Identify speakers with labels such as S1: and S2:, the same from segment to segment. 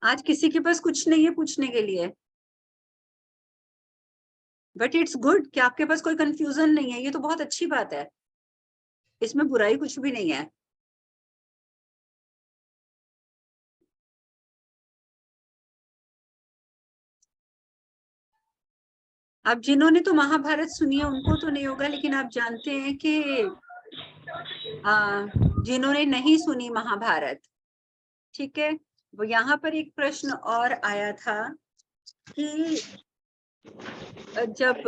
S1: आज किसी के पास कुछ नहीं है पूछने के लिए, बट इट्स गुड कि आपके पास कोई कंफ्यूजन नहीं है, ये तो बहुत अच्छी बात है, इसमें बुराई कुछ भी नहीं है। अब जिन्होंने तो महाभारत सुनी है उनको तो नहीं होगा, लेकिन आप जानते हैं कि जिन्होंने नहीं सुनी महाभारत, ठीक है, वो यहाँ पर एक प्रश्न और आया था कि जब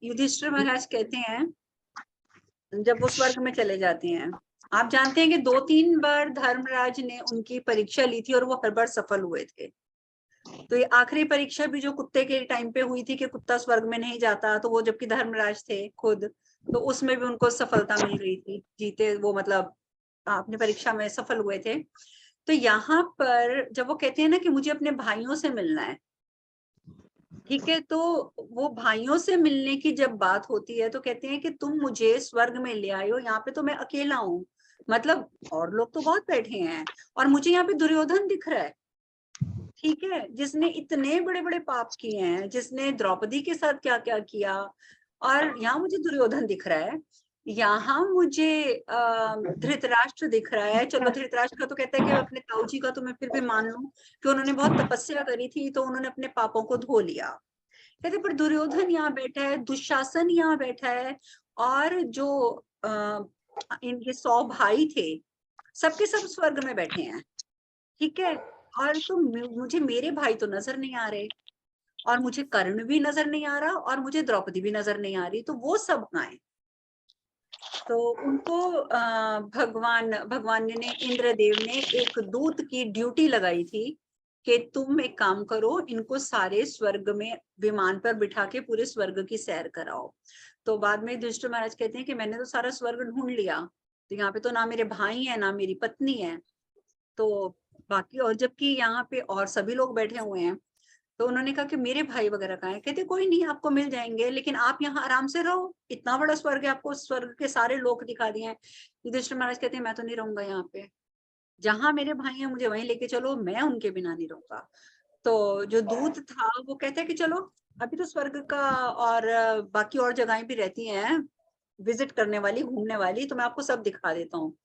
S1: युधिष्ठिर महाराज कहते हैं, जब वो स्वर्ग में चले जाते हैं, आप जानते हैं कि 2-3 बार धर्मराज ने उनकी परीक्षा ली थी और वो हर बार सफल हुए थे। तो ये आखिरी परीक्षा भी जो कुत्ते के टाइम पे हुई थी कि कुत्ता स्वर्ग में नहीं जाता, तो वो जबकि धर्मराज थे खुद, तो उसमें भी उनको सफलता मिल गई थी, जीते वो, मतलब अपनी परीक्षा में सफल हुए थे। तो यहाँ पर जब वो कहते हैं ना कि मुझे अपने भाइयों से मिलना है, ठीक है, तो वो भाइयों से मिलने की जब बात होती है तो कहते हैं कि तुम मुझे स्वर्ग में ले आए हो, यहाँ पे तो मैं अकेला हूँ, मतलब और लोग तो बहुत बैठे हैं, और मुझे यहाँ पे दुर्योधन दिख रहा है, ठीक है, जिसने इतने बड़े बड़े पाप किए हैं, जिसने द्रौपदी के साथ क्या क्या किया, और यहाँ मुझे दुर्योधन दिख रहा है, यहाँ मुझे धृतराष्ट्र दिख रहा है। चलो धृतराष्ट्र का तो कहता है कि अपने ताऊ जी का तो मैं फिर भी मान लूं कि उन्होंने बहुत तपस्या करी थी, तो उन्होंने अपने पापों को धो लिया, कहते पर दुर्योधन यहाँ बैठा है, दुशासन यहाँ बैठा है, और जो इनके 100 भाई थे, सबके सब स्वर्ग में बैठे हैं, ठीक है, और तो मुझे मेरे भाई तो नजर नहीं आ रहे, और मुझे कर्ण भी नजर नहीं आ रहा, और मुझे द्रौपदी भी नजर नहीं आ रही, तो वो सब आए। तो उनको भगवान भगवान ने इंद्रदेव ने एक दूत की ड्यूटी लगाई थी कि तुम एक काम करो, इनको सारे स्वर्ग में विमान पर बिठा के पूरे स्वर्ग की सैर कराओ। तो बाद में युधिष्ठिर महाराज कहते हैं कि मैंने तो सारा स्वर्ग ढूंढ लिया, तो यहाँ पे तो ना मेरे भाई है ना मेरी पत्नी है, तो बाकी, और जबकि यहाँ पे और सभी लोग बैठे हुए हैं, तो उन्होंने कहा कि मेरे भाई वगैरह कहाँ हैं, कहते कोई नहीं आपको मिल जाएंगे, लेकिन आप यहाँ आराम से रहो, इतना बड़ा स्वर्ग है, आपको स्वर्ग के सारे लोक दिखा दिए हैं। युधिष्ठिर महाराज कहते हैं मैं तो नहीं रहूंगा यहाँ पे, जहां मेरे भाई हैं मुझे वहीं लेके चलो, मैं उनके बिना नहीं रहूंगा। तो जो दूत था वो कहता है कि चलो, अभी तो स्वर्ग का और बाकी और जगहें भी रहती हैं विजिट करने वाली, घूमने वाली, तो मैं आपको सब दिखा देता हूँ।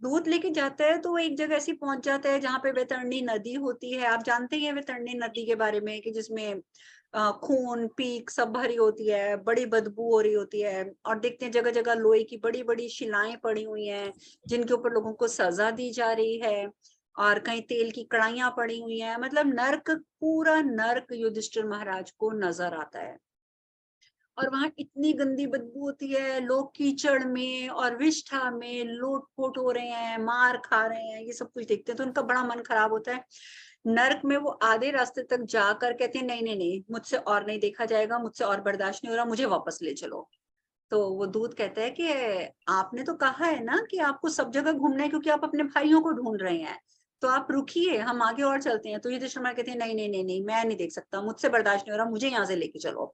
S1: दूध लेके जाता है तो वो एक जगह ऐसी पहुंच जाता है जहाँ पे वैतरणी नदी होती है, आप जानते हैं वैतरणी नदी के बारे में कि जिसमें खून पीक सब भरी होती है, बड़ी बदबू हो रही होती है, और देखते हैं जगह जगह लोहे की बड़ी बड़ी शिलाएं पड़ी हुई हैं जिनके ऊपर लोगों को सजा दी जा रही है, और कहीं तेल की कढ़ाइयां पड़ी हुई हैं, मतलब नर्क, पूरा नर्क युधिष्ठिर महाराज को नजर आता है। और वहां इतनी गंदी बदबू होती है, लोग कीचड़ में और विष्ठा में लोटपोट हो रहे हैं, मार खा रहे हैं, ये सब कुछ देखते हैं तो उनका बड़ा मन खराब होता है। नर्क में वो आधे रास्ते तक जाकर कहते हैं नहीं नहीं नहीं, मुझसे और नहीं देखा जाएगा, मुझसे और बर्दाश्त नहीं हो रहा, मुझे वापस ले चलो। तो वो दूत कहता है कि आपने तो कहा है ना कि आपको सब जगह घूमना है क्योंकि आप अपने भाइयों को ढूंढ रहे हैं, तो आप रुकिए, हम आगे और चलते हैं। तो युधिष्ठिर महाराज कहते हैं नहीं नहीं नहीं नहीं, मैं नहीं देख सकता, मुझसे बर्दाश्त नहीं हो रहा, मुझे यहाँ से लेके चलो।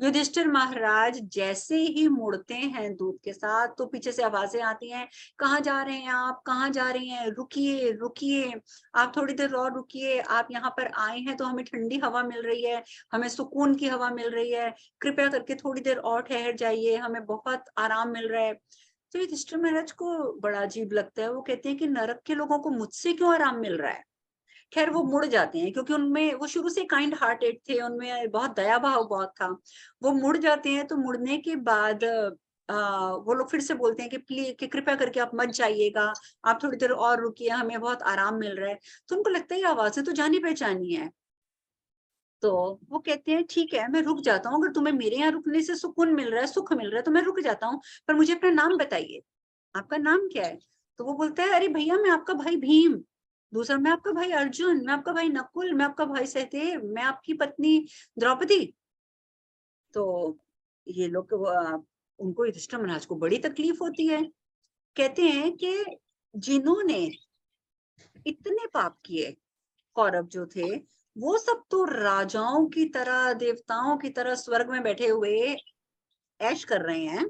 S1: युधिष्ठिर महाराज जैसे ही मुड़ते हैं दूत के साथ, तो पीछे से आवाजें आती हैं, कहाँ जा रहे हैं आप, कहाँ जा रही हैं, रुकिए रुकिए, आप थोड़ी देर और रुकिए, आप यहाँ पर आए हैं तो हमें ठंडी हवा मिल रही है, हमें सुकून की हवा मिल रही है, कृपया करके थोड़ी देर और ठहर जाइए, हमें बहुत आराम मिल रहा है। तो युधिष्ठिर महाराज को बड़ा अजीब लगता है, वो कहते हैं कि नरक के लोगों को मुझसे क्यों आराम मिल रहा है। खैर वो मुड़ जाते हैं क्योंकि उनमें वो शुरू से काइंड हार्टेड थे, उनमें बहुत दया भाव बहुत था, वो मुड़ जाते हैं। तो मुड़ने के बाद वो लोग फिर से बोलते हैं कि प्लीज, कि कृपया करके आप मत जाइएगा, आप थोड़ी देर और रुकिए, हमें बहुत आराम मिल रहा है। तो उनको लगता है ये आवाजें तो जानी पहचानी है, तो वो कहते हैं ठीक है मैं रुक जाता हूँ, अगर तुम्हें मेरे यहाँ रुकने से सुकून मिल रहा है, सुख मिल रहा है, तो मैं रुक जाता हूँ, पर मुझे अपना नाम बताइए, आपका नाम क्या है। तो वो बोलता है अरे भैया मैं आपका भाई भीम, दूसरा मैं आपका भाई अर्जुन, मैं आपका भाई नकुल, मैं आपका भाई सहदेव, मैं आपकी पत्नी द्रौपदी। तो ये लोग उनको युधिष्ठिर महाराज को बड़ी तकलीफ होती है, कहते हैं कि जिन्होंने इतने पाप किए, कौरव जो थे, वो सब तो राजाओं की तरह, देवताओं की तरह स्वर्ग में बैठे हुए ऐश कर रहे हैं,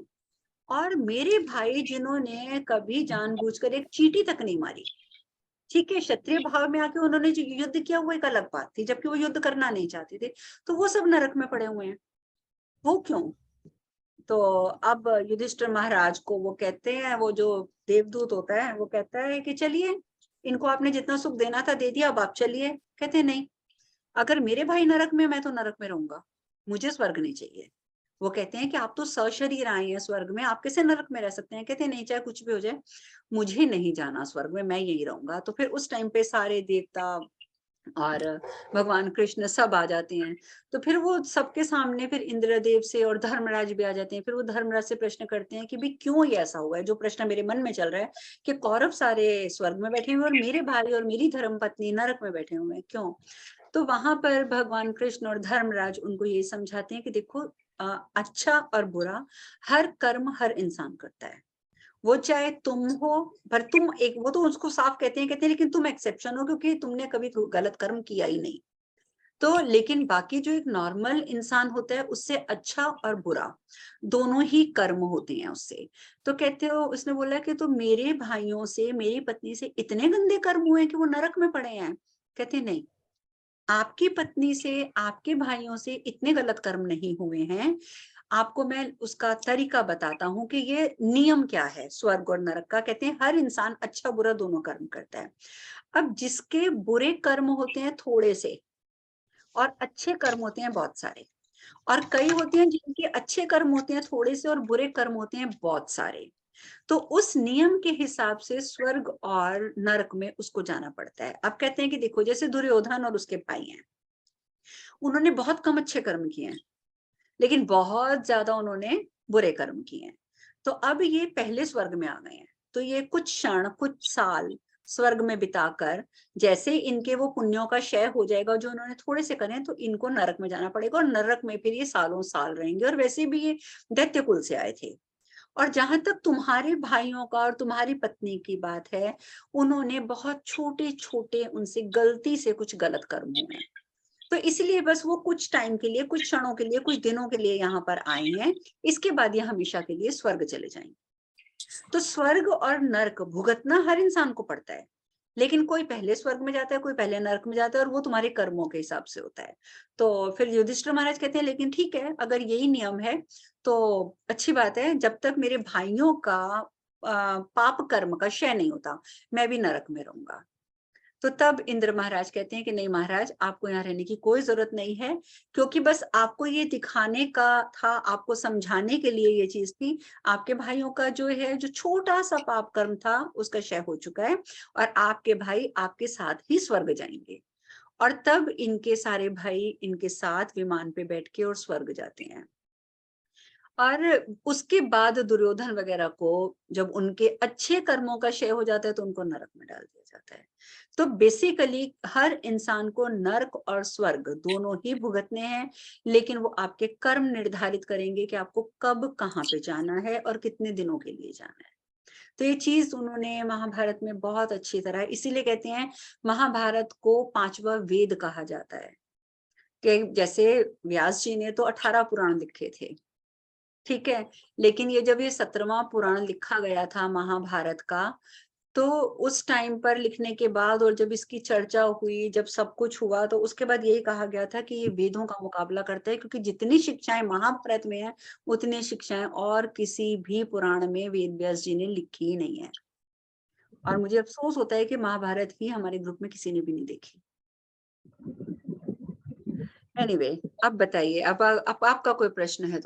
S1: और मेरे भाई जिन्होंने कभी जानबूझकर एक चींटी तक नहीं मारी, ठीक है, क्षत्रिय भाव में आके उन्होंने जो युद्ध किया वो एक अलग बात थी, जबकि वो युद्ध करना नहीं चाहते थे, तो वो सब नरक में पड़े हुए हैं, वो क्यों? तो अब युधिष्ठिर महाराज को वो कहते हैं, वो जो देवदूत होता है वो कहता है कि चलिए, इनको आपने जितना सुख देना था दे दिया, अब आप चलिए। कहते हैं नहीं, अगर मेरे भाई नरक में, मैं तो नरक में रहूंगा, मुझे स्वर्ग नहीं चाहिए। वो कहते हैं कि आप तो सशरीर आए हैं स्वर्ग में, आप कैसे नरक में रह सकते हैं? कहते हैं नहीं, चाहे कुछ भी हो जाए, मुझे नहीं जाना स्वर्ग में, मैं यही रहूंगा। तो फिर उस टाइम पे सारे देवता और भगवान कृष्ण सब आ जाते हैं। तो फिर वो सबके सामने फिर इंद्रदेव से और धर्मराज भी आ जाते हैं। फिर वो धर्मराज से प्रश्न करते हैं कि भाई क्यों ये ऐसा हुआ है, जो प्रश्न मेरे मन में चल रहा है कि कौरव सारे स्वर्ग में बैठे हुए और मेरे भाई और मेरी धर्मपत्नी नरक में बैठे हुए हैं, क्यों? तो वहां पर भगवान कृष्ण और धर्मराज उनको ये समझाते हैं कि देखो, अच्छा और बुरा हर कर्म हर इंसान करता है, वो चाहे तुम हो, पर तुम एक, वो तो उसको साफ कहते हैं लेकिन तुम एक्सेप्शन हो क्योंकि तुमने कभी गलत कर्म किया ही नहीं। तो लेकिन बाकी जो एक नॉर्मल इंसान होता है उससे अच्छा और बुरा दोनों ही कर्म होते हैं उससे। तो कहते हो, उसने बोला कि तो मेरे भाइयों से, मेरी पत्नी से इतने गंदे कर्म हुए हैं कि वो नरक में पड़े हैं? कहते नहीं, आपकी पत्नी से, आपके भाइयों से इतने गलत कर्म नहीं हुए हैं। आपको मैं उसका तरीका बताता हूँ कि ये नियम क्या है स्वर्ग और नरक का। कहते हैं हर इंसान अच्छा बुरा दोनों कर्म करता है। अब जिसके बुरे कर्म होते हैं थोड़े से और अच्छे कर्म होते हैं बहुत सारे, और कई होते हैं जिनके अच्छे कर्म होते हैं थोड़े से और बुरे कर्म होते हैं बहुत सारे, तो उस नियम के हिसाब से स्वर्ग और नरक में उसको जाना पड़ता है। अब कहते हैं कि देखो, जैसे दुर्योधन और उसके भाई हैं, उन्होंने बहुत कम अच्छे कर्म किए हैं लेकिन बहुत ज्यादा उन्होंने बुरे कर्म किए हैं। तो अब ये पहले स्वर्ग में आ गए हैं, तो ये कुछ क्षण, कुछ साल स्वर्ग में बिताकर जैसे इनके वो पुण्यों का क्षय हो जाएगा जो उन्होंने थोड़े से करे, तो इनको नरक में जाना पड़ेगा और नरक में फिर ये सालों साल रहेंगे। और वैसे भी ये दैत्य कुल से आए थे। और जहां तक तुम्हारे भाइयों का और तुम्हारी पत्नी की बात है, उन्होंने बहुत छोटे छोटे उनसे गलती से कुछ गलत कर्म हुए हैं, तो इसलिए बस वो कुछ टाइम के लिए, कुछ क्षणों के लिए, कुछ दिनों के लिए यहाँ पर आए हैं। इसके बाद ये हमेशा के लिए स्वर्ग चले जाएंगे। तो स्वर्ग और नरक भुगतना हर इंसान को पड़ता है, लेकिन कोई पहले स्वर्ग में जाता है, कोई पहले नरक में जाता है, और वो तुम्हारे कर्मों के हिसाब से होता है। तो फिर युधिष्ठिर महाराज कहते हैं लेकिन ठीक है, अगर यही नियम है तो अच्छी बात है, जब तक मेरे भाइयों का पाप कर्म का क्षय नहीं होता, मैं भी नरक में रहूंगा। तो तब इंद्र महाराज कहते हैं कि नहीं महाराज, आपको यहाँ रहने की कोई जरूरत नहीं है, क्योंकि बस आपको ये दिखाने का था, आपको समझाने के लिए ये चीज थी। आपके भाइयों का जो है, जो छोटा सा पाप कर्म था उसका क्षय हो चुका है, और आपके भाई आपके साथ ही स्वर्ग जाएंगे। और तब इनके सारे भाई इनके साथ विमान पे बैठ के और स्वर्ग जाते हैं। और उसके बाद दुर्योधन वगैरह को जब उनके अच्छे कर्मों का क्षय हो जाता है तो उनको नरक में डाल दिया जाता है। तो बेसिकली हर इंसान को नरक और स्वर्ग दोनों ही भुगतने हैं, लेकिन वो आपके कर्म निर्धारित करेंगे कि आपको कब कहाँ पे जाना है और कितने दिनों के लिए जाना है। तो ये चीज उन्होंने महाभारत में बहुत अच्छी तरह, इसीलिए कहते हैं महाभारत को पांचवा वेद कहा जाता है। कि जैसे व्यास जी ने तो 18 पुराण लिखे थे, ठीक है, लेकिन ये जब ये 17वां पुराण लिखा गया था महाभारत का, तो उस टाइम पर लिखने के बाद और जब इसकी चर्चा हुई, जब सब कुछ हुआ, तो उसके बाद यही कहा गया था कि ये वेदों का मुकाबला करता है, क्योंकि जितनी शिक्षाएं महाभारत में है उतनी शिक्षाएं और किसी भी पुराण में वेद व्यास जी ने लिखी ही नहीं है। और मुझे अफसोस होता है कि महाभारत ही हमारे ग्रुप में किसी ने भी नहीं देखी। एनीवे, अब बताइए, अब आपका कोई प्रश्न है तो